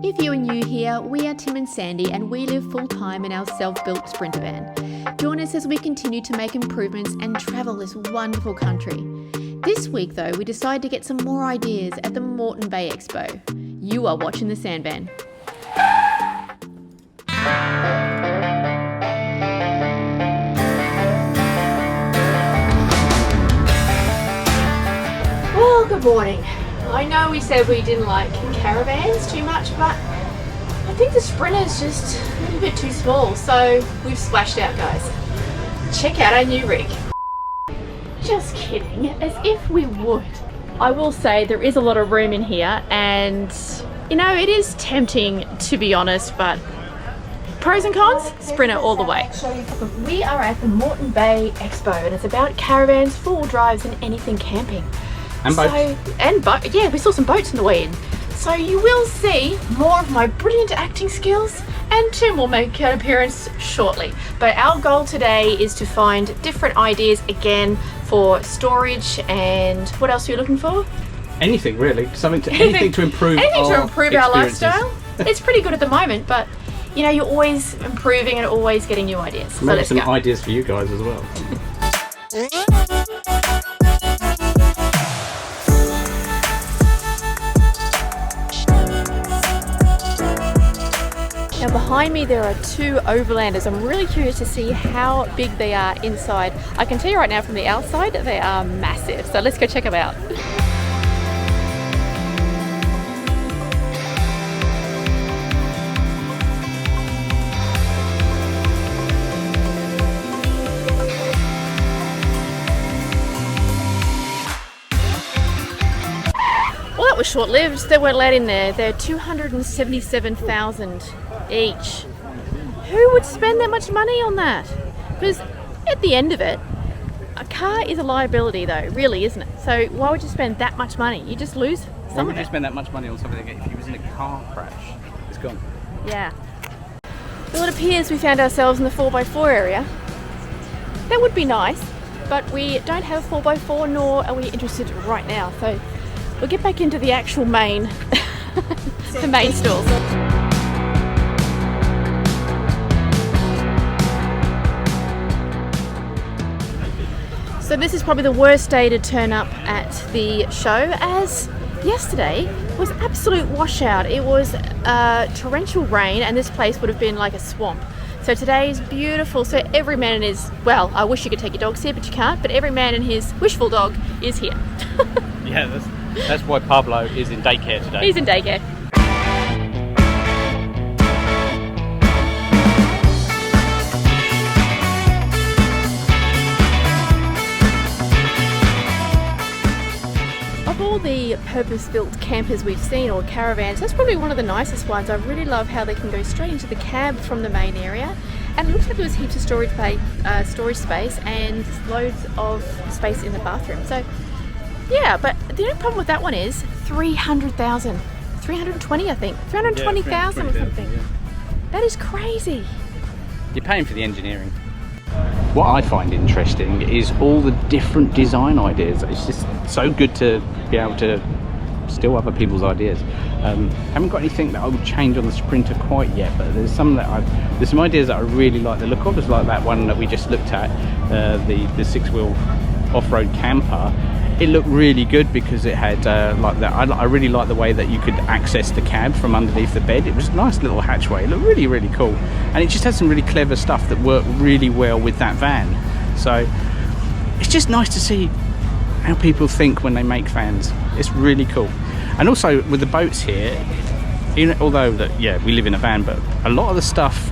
If you are new here, we are Tim and Sandy and we live full-time in our self-built Sprinter van. Join us as we continue to make improvements and travel this wonderful country. This week though, we decided to get some more ideas at the Moreton Bay Expo. You are watching the Sandvan. Well, good morning. I know we said we didn't like caravans too much, but I think the Sprinter's just a little bit too small, so we've splashed out, guys. Check out our new rig. Just kidding, as if we would. I will say there is a lot of room in here, and you know, it is tempting to be honest, but pros and cons, Sprinter all the way. We are at the Moreton Bay Expo and it's about caravans, four-wheel drives and anything camping. And boats. Yeah, we saw some boats on the way in. So you will see more of my brilliant acting skills, and two more make an appearance shortly. But our goal today is to find different ideas again for storage, and what else are you looking for? Anything really, anything to improve our lifestyle. It's pretty good at the moment, but you know, you're always improving and always getting new ideas. So maybe some ideas for you guys as well. Now behind me there are two overlanders. I'm really curious to see how big they are inside. I can tell you right now from the outside they are massive. So let's go check them out. Well, that was short-lived. They weren't allowed in there. They're $277,000 each. Who would spend that much money on that? Because at the end of it, a car is a liability though, really, isn't it? So why would you spend that much money? You just lose some of it. Why would you spend that much money on something that if you was in a car crash, it's gone? Yeah. Well, it appears we found ourselves in the 4x4 area. That would be nice, but we don't have 4x4, nor are we interested right now. So we'll get back into the actual main, the main stalls. So this is probably the worst day to turn up at the show, as yesterday was absolute washout. It was torrential rain and this place would have been like a swamp. So today is beautiful. So every man in his, well, I wish you could take your dogs here, but you can't, but every man and his wishful dog is here. Yeah, that's why Pablo is in daycare today. He's in daycare. Of all the purpose-built campers we've seen, or caravans, that's probably one of the nicest ones. I really love how they can go straight into the cab from the main area, and it looks like there was heaps of storage space and loads of space in the bathroom. So yeah, but the only problem with that one is 300,000, 320 I think, 320,000 or something. Yeah. That is crazy. You're paying for the engineering. What I find interesting is all the different design ideas. It's just so good to be able to steal other people's ideas. Haven't got anything that I would change on the Sprinter quite yet, but there's some ideas that I really like the look of. It's like that one that we just looked at, the six-wheel off-road camper. It looked really good because it had like that. I really like the way that you could access the cab from underneath the bed. It was a nice little hatchway. It looked really, really cool, and it just had some really clever stuff that worked really well with that van. So it's just nice to see how people think when they make vans. It's really cool. And also with the boats here, although that we live in a van, but a lot of the stuff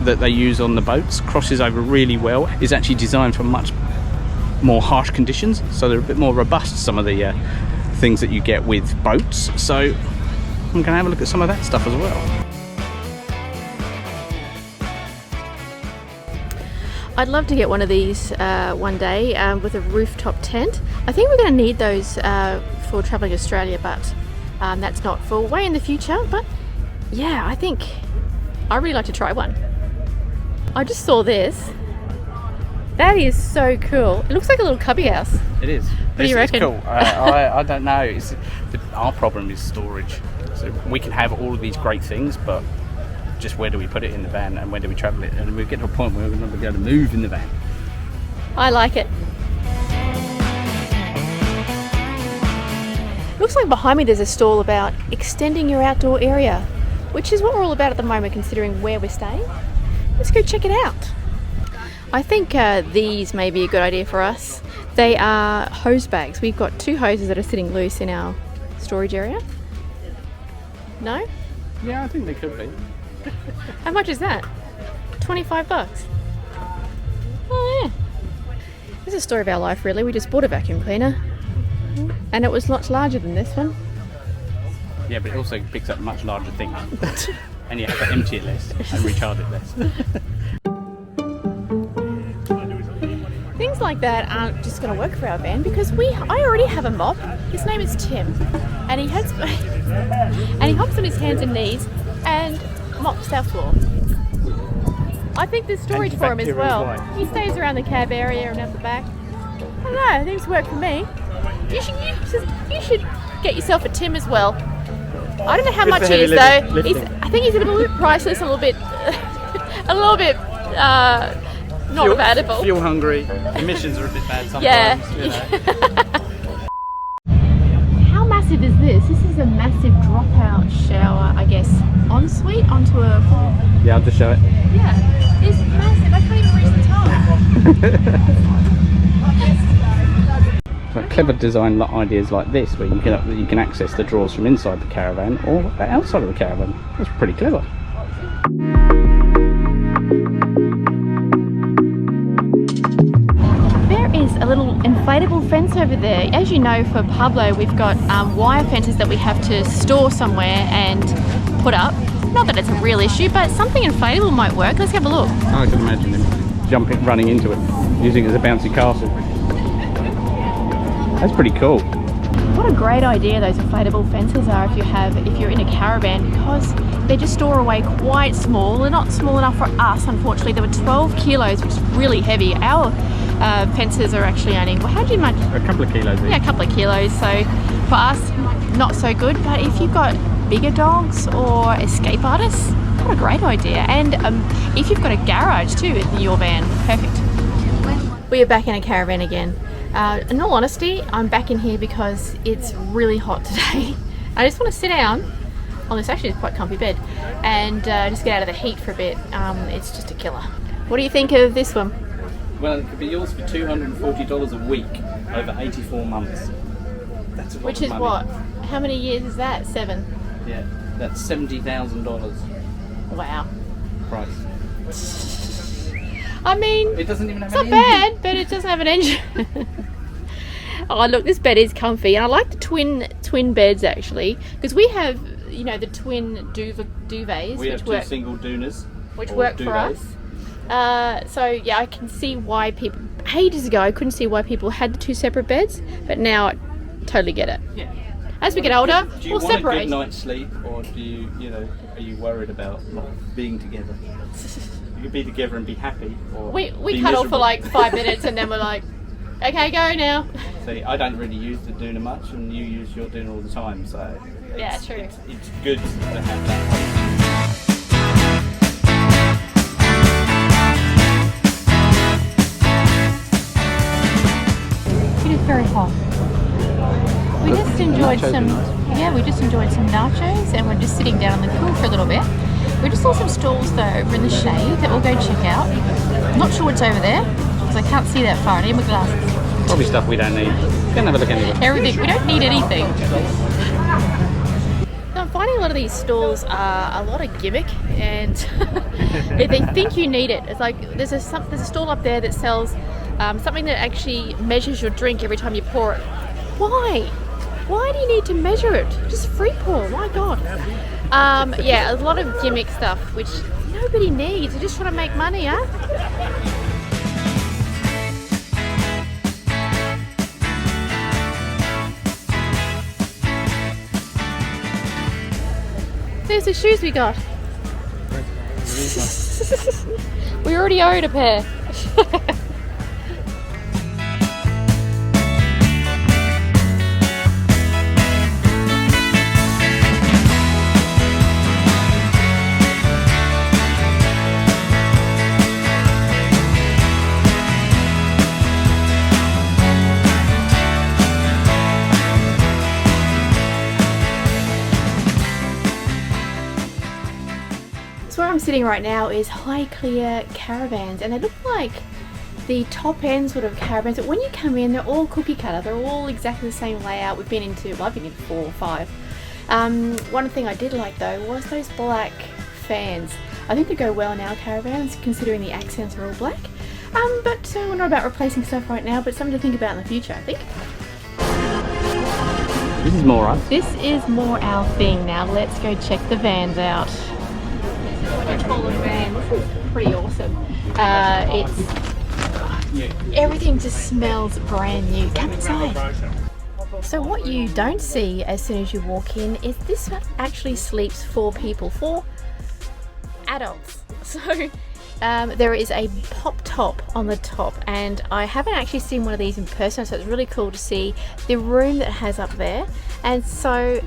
that they use on the boats crosses over really well. Is actually designed for much more harsh conditions, so they're a bit more robust, some of the things that you get with boats. So I'm going to have a look at some of that stuff as well. I'd love to get one of these one day with a rooftop tent. I think we're going to need those for travelling to Australia, but that's not for way in the future. But yeah, I think I'd really like to try one. I just saw this. That is so cool. It looks like a little cubby house. It is. What do you reckon? It's cool. I don't know. Our problem is storage. So we can have all of these great things, but just where do we put it in the van and where do we travel it? And we get to a point where we're going to be able to move in the van. I like it. Looks like behind me there's a stall about extending your outdoor area, which is what we're all about at the moment considering where we're staying. Let's go check it out. I think these may be a good idea for us. They are hose bags. We've got 2 hoses that are sitting loose in our storage area. No? Yeah, I think they could be. How much is that? 25 bucks. Oh yeah. This is a story of our life really. We just bought a vacuum cleaner and it was much larger than this one. Yeah, but it also picks up much larger things. And you have to empty it less and recharge it less. Things like that aren't just going to work for our van because I already have a mop. His name is Tim, and he hops on his hands and knees and mops our floor. I think there's storage for him as well. He stays around the cab area and out the back. I don't know. Things work for me. You should get yourself a Tim as well. I don't know how much he is though. I think he's a little bit priceless, a little bit not available. Fuel hungry. Emissions are a bit bad sometimes. Yeah. You know. How massive is this? This is a massive dropout shower, I guess, ensuite onto a floor. Yeah, I'll just show it. Yeah, it's massive. I can't even reach the top. So clever design ideas like this, where you can access the drawers from inside the caravan or outside of the caravan. That's pretty clever. Is a little inflatable fence over there. As you know, for Pablo we've got wire fences that we have to store somewhere and put up. Not that it's a real issue, but something inflatable might work. Let's have a look. I can imagine him running into it, using it as a bouncy castle. That's pretty cool. What a great idea those inflatable fences are if you're in a caravan, because they just store away quite small. They're not small enough for us, unfortunately. They were 12 kilos, which is really heavy. Our fences are actually only, well, how do you imagine? A couple of kilos each. Yeah, a couple of kilos. So for us, not so good. But if you've got bigger dogs or escape artists, what a great idea. And if you've got a garage too in your van, perfect. We are back in a caravan again. In all honesty, I'm back in here because it's really hot today. I just want to sit down on this actually quite comfy bed and just get out of the heat for a bit. It's just a killer. What do you think of this one? Well, it could be yours for $240 a week over 84 months. That's a lot Which of is money. what? How many years is that? 7? Yeah, that's $70,000 Wow. price. I mean, It doesn't even have it's not an engine. bad, but it doesn't have an engine. Oh look, this bed is comfy, and I like the twin beds actually, because we have, you know, the twin duvets, We have which two work, single duvets, which or work for duvets. us. So yeah, I can see why people, ages ago I couldn't see why people had the 2 separate beds, but now I totally get it. Yeah. As we get older, Do you we'll want a separate. good night's sleep, or do you, are you worried about not being together? You can be together and be happy, or We be cuddle for miserable. like 5 minutes and then we're like, okay, go now. See, I don't really use the doona much, and you use your doona all the time, so Yeah, true. It's good to have that. It is very hot. We just enjoyed nachos some, are nice. yeah, we just enjoyed some nachos and we're just sitting down on the cool for a little bit. We just saw some stalls though over in the shade that we'll go check out. Not sure what's over there because I can't see that far. I need my glasses. Probably stuff we don't need. Go and have a look anyway. Everything. We don't need anything. So I'm finding a lot of these stalls are a lot of gimmick, and if they think you need it, it's like there's a stall up there that sells something that actually measures your drink every time you pour it. Why? Why do you need to measure it? Just free pour. My God. Yeah, a lot of gimmick stuff which nobody needs. They're just trying to make money, huh? There's the shoes we got. We already owed a pair. So where I'm sitting right now is high clear caravans, and they look like the top end sort of caravans, but when you come in, they're all cookie cutter. They're all exactly the same layout. We've been into, well, I've been in 4 or 5. One thing I did like though was those black fans. I think they go well in our caravans, considering the accents are all black. But we're not about replacing stuff right now, but something to think about in the future, I think. This is more us. This is more our thing now. Let's go check the vans out. Like a taller van. This is pretty awesome. Everything just smells brand new. Come inside. So what you don't see as soon as you walk in is this actually sleeps 4 people, 4 adults. So there is a pop top on the top, and I haven't actually seen one of these in person, so it's really cool to see the room that it has up there. And so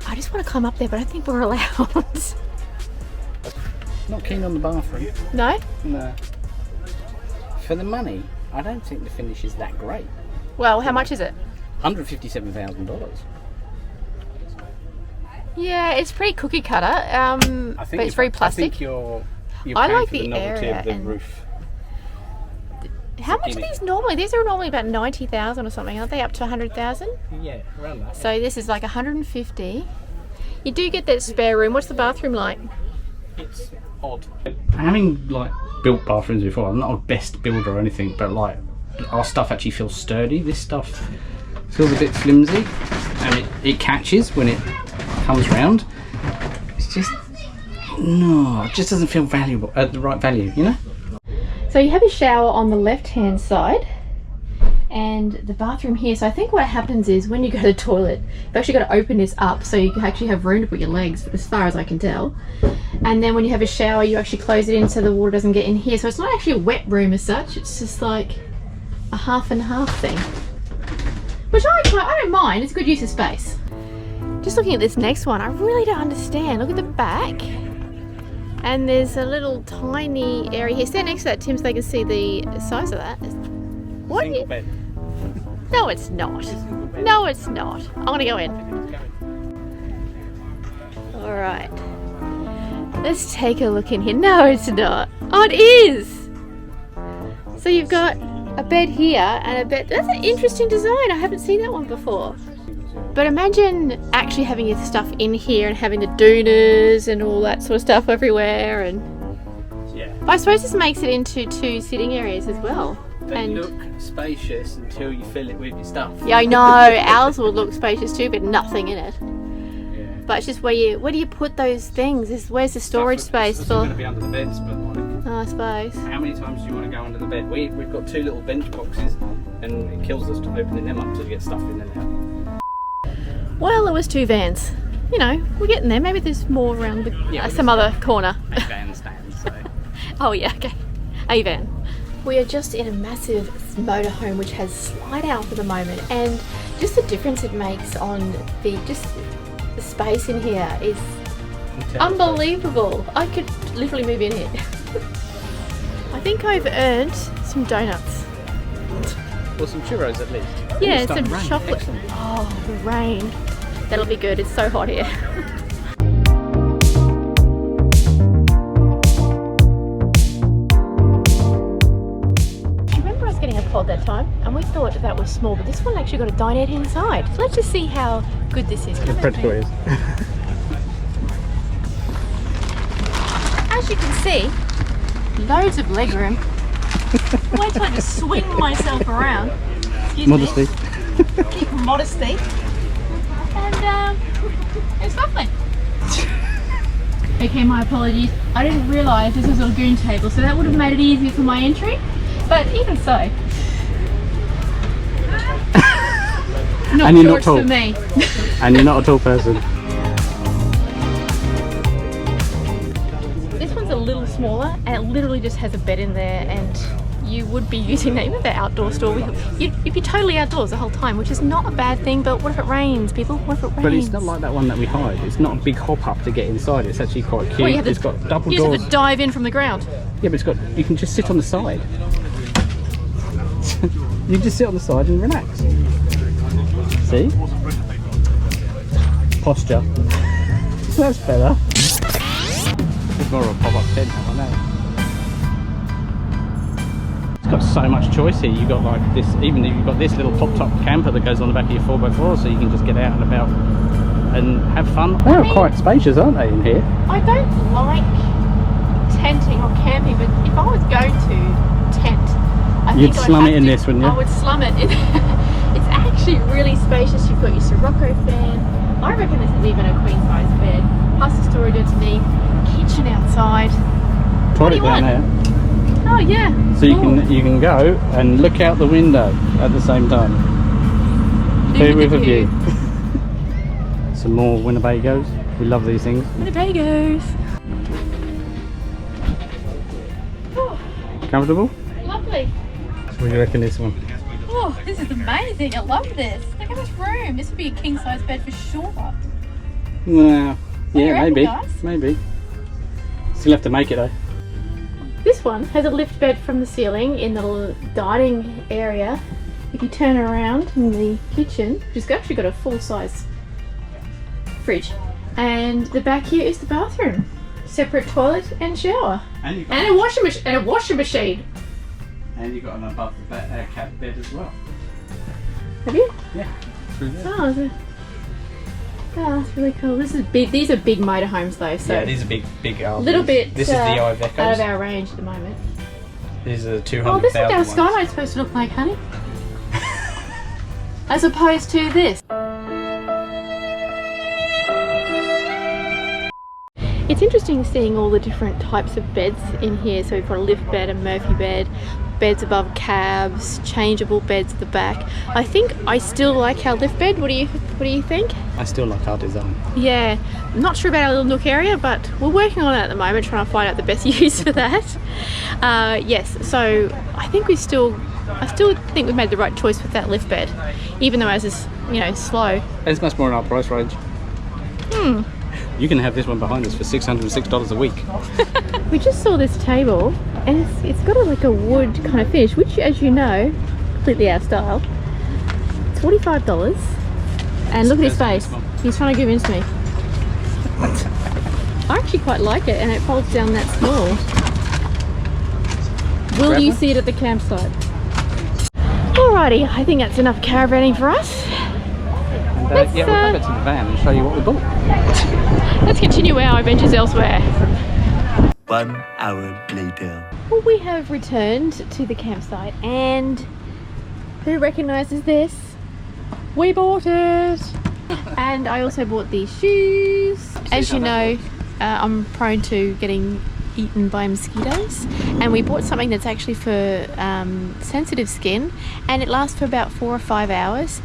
I just want to climb up there, but I don't think we're allowed. Not keen on the bathroom. No? No. For the money, I don't think the finish is that great. Well, how much is it? $157,000. Yeah, it's pretty cookie cutter, but it's very plastic. I think you're I paying like for the the novelty area of the and roof. How much are these normally? These are normally about 90,000 or something, aren't they? Up to 100,000? Yeah, around that. So this is like 150. You do get that spare room. What's the bathroom like? It's odd. Having like built bathrooms before, I'm not a best builder or anything, but like our stuff actually feels sturdy. This stuff feels a bit flimsy, and it catches when it comes round. It's just it just doesn't feel valuable at the right value, you know. So you have a shower on the left hand side and the bathroom here. So I think what happens is when you go to the toilet, you've actually got to open this up so you can actually have room to put your legs, as far as I can tell. And then when you have a shower, you actually close it in so the water doesn't get in here. So it's not actually a wet room as such, it's just like a half and half thing, which I don't mind. It's a good use of space. Just looking at this next one, I really don't understand. Look at the back. And there's a little tiny area here. Stand next to that, Tim, so they can see the size of that. What? Single bed. No, it's not. No, it's not. I want to go in. All right. Let's take a look in here. No, it's not. Oh, it is. So you've got a bed here and a bed. That's an interesting design. I haven't seen that one before. But imagine actually having your stuff in here and having the doonas and all that sort of stuff everywhere. And yeah, I suppose this makes it into 2 sitting areas as well. They look spacious until you fill it with your stuff. Yeah, I know. Ours will look spacious too, but nothing in it. Yeah. But it's just where do you put those things? Where's the storage space It's for? going to be under the beds, but like, Oh, I suppose. how many times do you want to go under the bed? We've got 2 little bench boxes, and it kills us to opening them up to get stuff in there now. Well, it was 2 vans. You know, we're getting there. Maybe there's more around some other corner. A van stands, so. Oh yeah, okay. A van. We are just in a massive motorhome which has slide out at the moment, and just the difference it makes on the space in here is unbelievable. I could literally move in here. I think I've earned some donuts. Or some churros at least. Yeah, some chocolate. Excellent. Oh, the rain. That'll be good. It's so hot here. Do you remember us getting a pod that time? And we thought that was small, but this one actually got a dinette inside. So let's just see how good this is. It's practical, it is. As you can see, loads of legroom. Wait till I just swing myself around. Excuse Modesty. Me. Keep modesty. And it's lovely. Okay, my apologies. I didn't realise this was a lagoon table, so that would have made it easier for my entry. But even so, not and you're sure not it's tall. for me. And you're not a tall person. This one's a little smaller, and it literally just has a bed in there, and you would be using that, even the outdoor store. You'd be totally outdoors the whole time, which is not a bad thing, but what if it rains, people? What if it rains? But it's not like that one that we hide. It's not a big hop up to get inside. It's actually quite cute. Well, It's got double you doors. just have to dive in from the ground. Yeah, but you can just sit on the side. You just sit on the side and relax. See? Posture. That's better. It's more of a pop-up tent now, I know. It's got so much choice here. You've got like this, even if you've got this little pop-top camper that goes on the back of your 4x4, so you can just get out and about and have fun. They are quite spacious, aren't they, in here? I don't like tenting or camping, but if I was going to tent, You'd slum it in this, wouldn't you? I would slum it in. It's actually really spacious. You've got your Sirocco fan. I reckon this is even a queen size bed. Plus the storage underneath, kitchen outside. Toilet down there. Oh yeah. So you can go and look out the window at the same time. View with a view. Some more Winnebagos. We love these things. Winnebagos. Oh, Comfortable? lovely. What do you reckon this one? Oh, this is amazing. I love this. Look how much room. This would be a king size bed for sure. Well, yeah, reckon, maybe. guys? Maybe. Still have to make it though. This one has a lift bed from the ceiling in the dining area. If you turn around in the kitchen, which has actually got a full-size fridge, and the back here is the bathroom, separate toilet and shower, and a washing machine. And you've got an above the cat bed as well. Have you? Yeah. Through there. Oh, that's really cool. This is big. These are big motorhomes though, so Yeah, these are big RVs. little bit. This is the Ivecos. out of our range at the moment. These are the 200,000 Oh, this is what our ones. Skylight's supposed to look like, honey. As opposed to this. It's interesting seeing all the different types of beds in here. So we've got a lift bed, a Murphy bed, beds above cabs, changeable beds at the back. I think I still like our lift bed. What do you think? I still like our design. Yeah, I'm not sure about our little nook area, but we're working on it at the moment, trying to find out the best use for that. Yes, so I think I still think we've made the right choice with that lift bed, even though ours is, slow. It's much more in our price range. You can have this one behind us for $606 a week. We just saw this table, and it's got a wood kind of finish, which, as you know, completely our style. It's $45, and look at his face. He's trying to convince me. I actually quite like it, and it folds down that small. Will you see it at the campsite? Alrighty, I think that's enough caravanning for us. And yeah, we'll go back to the van and show you what we bought. Let's continue our adventures elsewhere. 1 hour later. Well, we have returned to the campsite, and who recognises this? We bought it! And I also bought these shoes. As you know, I'm prone to getting eaten by mosquitoes, and we bought something that's actually for sensitive skin, and it lasts for about 4 or 5 hours.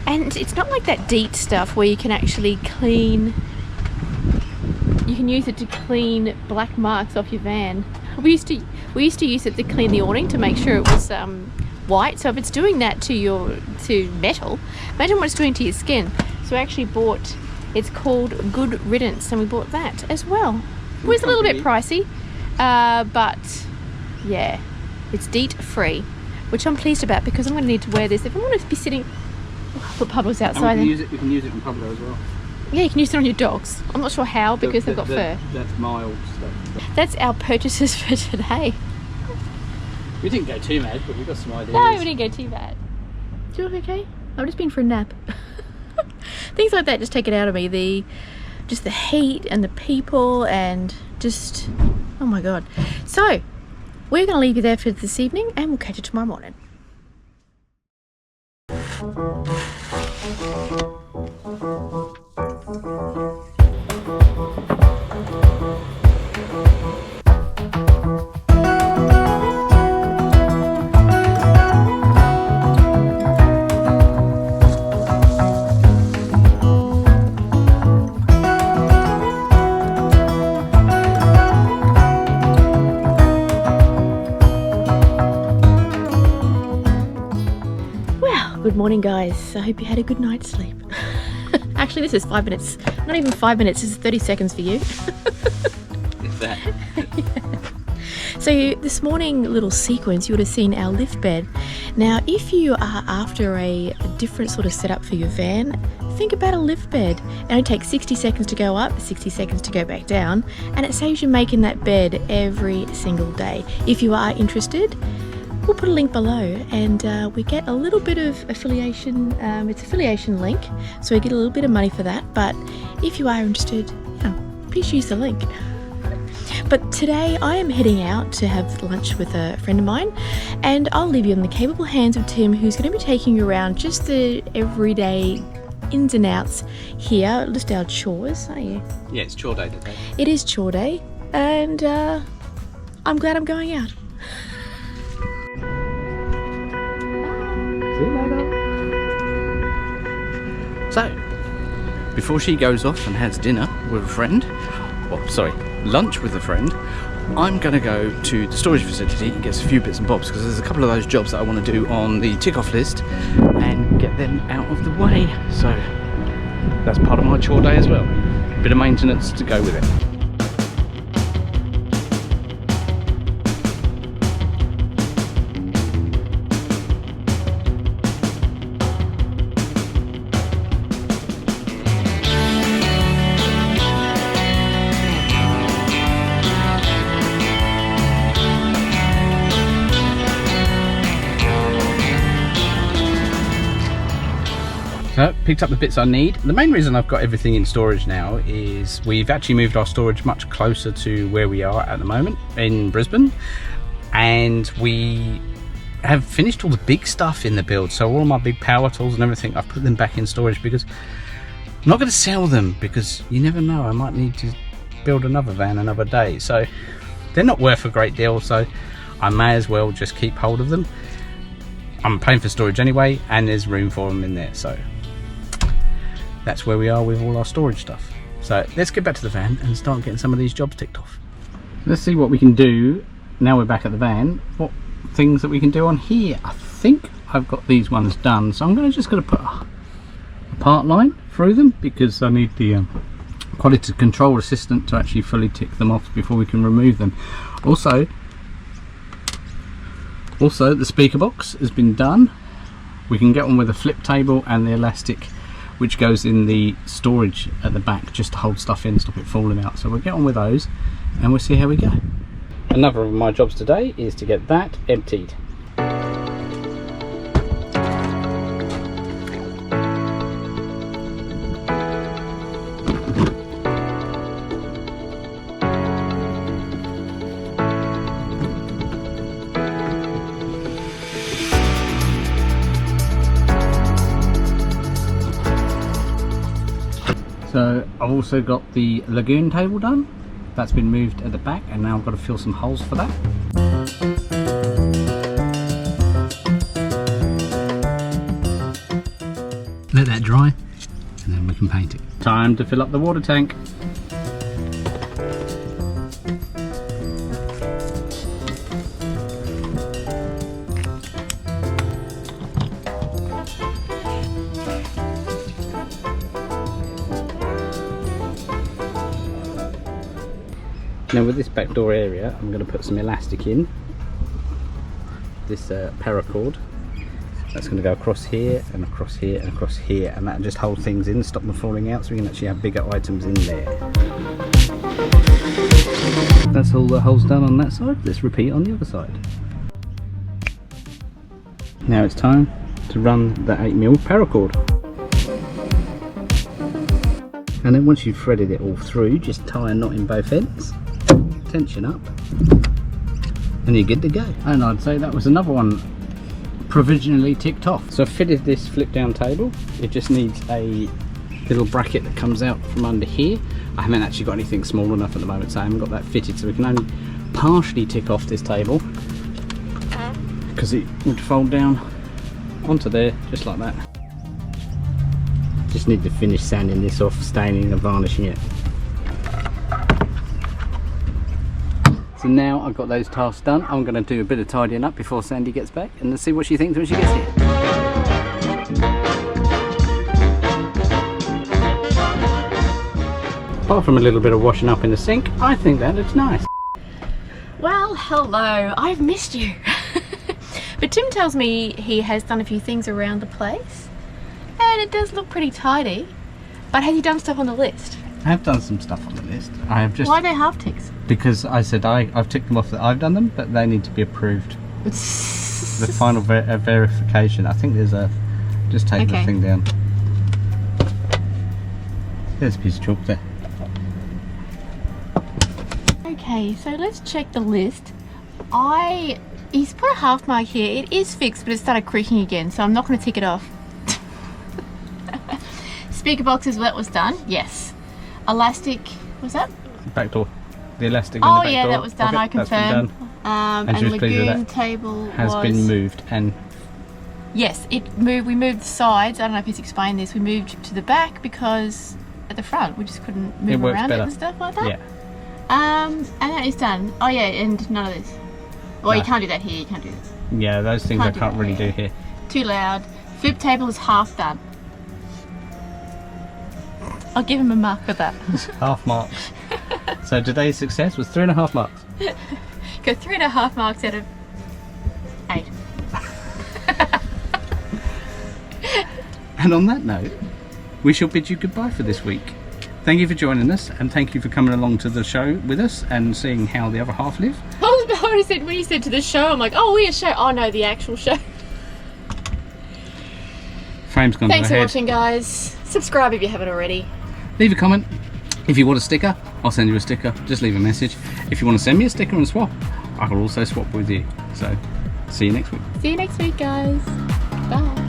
And it's not like that DEET stuff where you can actually clean, you can use it to clean black marks off your van. We used to use it to clean the awning to make sure it was white. So if it's doing that to metal, imagine what it's doing to your skin. So I actually bought, it's called Good Riddance, and we bought that as well. It was a little bit pricey, but yeah, it's DEET free, which I'm pleased about because I'm going to need to wear this if I want to be sitting. I'll put Pablo's outside. And we can use it on Pablo as well. Yeah, you can use it on your dogs. I'm not sure how because they've got fur. That's mild stuff. That's our purchases for today. We didn't go too mad, but we got some ideas. No, we didn't go too bad. Do you look okay? I've just been for a nap. Things like that just take it out of me. Just the heat and the people and just, oh my God. So, we're going to leave you there for this evening and we'll catch you tomorrow morning. Good morning, guys. I hope you had a good night's sleep. Actually, this is 5 minutes. Not even 5 minutes, this is 30 seconds for you. It's that. Yeah. So this morning little sequence, you would have seen our lift bed. Now, if you are after a different sort of setup for your van, think about a lift bed. It only takes 60 seconds to go up, 60 seconds to go back down, and it saves you making that bed every single day. If you are interested, we'll put a link below, and we get a little bit of affiliation. It's affiliation link, so we get a little bit of money for that. But if you are interested, please use the link. But today I am heading out to have lunch with a friend of mine, and I'll leave you in the capable hands of Tim, who's going to be taking you around just the everyday ins and outs here. List our chores, aren't you? Yeah, it's chore day today. It is chore day, and I'm glad I'm going out. See you later. So, before she goes off and has dinner with a friend, lunch with a friend, I'm going to go to the storage facility and get a few bits and bobs, because there's a couple of those jobs that I want to do on the tick-off list and get them out of the way. So that's part of my chore day as well. Bit of maintenance to go with it. So, picked up the bits I need. The main reason I've got everything in storage now is we've actually moved our storage much closer to where we are at the moment in Brisbane, and we have finished all the big stuff in the build. So all my big power tools and everything, I've put them back in storage because I'm not going to sell them, because you never know, I might need to build another van another day. So they're not worth a great deal, so I may as well just keep hold of them. I'm paying for storage anyway, and there's room for them in there, so that's where we are with all our storage stuff. So let's get back to the van and start getting some of these jobs ticked off. Let's see what we can do now we're back at the van. What things that we can do on here. I think I've got these ones done, so I'm just going to put a part line through them, because I need the quality control assistant to actually fully tick them off before we can remove them. Also the speaker box has been done. We can get on with a flip table and the elastic which goes in the storage at the back, just to hold stuff in, stop it falling out. So we'll get on with those and we'll see how we go. Another of my jobs today is to get that emptied. So I've also got the lagoon table done. That's been moved at the back, and now I've got to fill some holes for that. Let that dry, and then we can paint it. Time to fill up the water tank. Now with this back door area, I'm going to put some elastic in, this paracord. That's going to go across here and across here and across here, and that'll just hold things in, stop them falling out, so we can actually have bigger items in there. That's all the holes done on that side. Let's repeat on the other side. Now it's time to run the 8mm paracord. And then once you've threaded it all through, just tie a knot in both ends. Tension up, and you're good to go. And I'd say that was another one provisionally ticked off. So I fitted this flip down table. It just needs a little bracket that comes out from under here. I haven't actually got anything small enough at the moment, so I haven't got that fitted, so we can only partially tick off this table, because it would fold down onto there just like that. Just need to finish sanding this off, staining and varnishing it. So now I've got those tasks done, I'm going to do a bit of tidying up before Sandy gets back, and let's see what she thinks when she gets here. Apart from a little bit of washing up in the sink, I think that looks nice. Well, hello, I've missed you. But Tim tells me he has done a few things around the place, And it does look pretty tidy. But have you done stuff on the list? I have done some stuff on the list. I have just... Why are they half ticks? Because I said I've ticked them off that I've done them, but they need to be approved. The final verification. I think there's a... Just take the thing down. There's a piece of chalk there. Okay, so let's check the list. He's put a half mark here. It is fixed, but it started creaking again, so I'm not going to tick it off. Speaker box is what was done. Yes. Elastic, was that? Back door. The elastic in Oh the back yeah, door. that was done. I confirm. And she was pleased with lagoon that. table Has been moved and... Yes, it moved. We moved the sides. I don't know if he's explained this. We moved to the back because at the front we just couldn't move around it and stuff like that. Yeah. And that is done. Oh yeah, and none of this. Well, No. you can't do that here. You can't do this. Yeah, those things Can't I do can't that really here. do here. Too loud. Flip table is half done. I'll give him a mark for that. Half marks. So today's success was 3.5 marks. Go 3.5 marks out of 8. And on that note, we shall bid you goodbye for this week. Thank you for joining us, and thank you for coming along to the show with us and seeing how the other half live. When you said to the show, I'm like, oh, we're a show. Oh no, the actual show. Frame's gone Thanks to for the head. watching, guys. Subscribe if you haven't already. Leave a comment. If you want a sticker, I'll send you a sticker. Just leave a message. If you want to send me a sticker and swap, I will also swap with you. So, see you next week. See you next week, guys. Bye.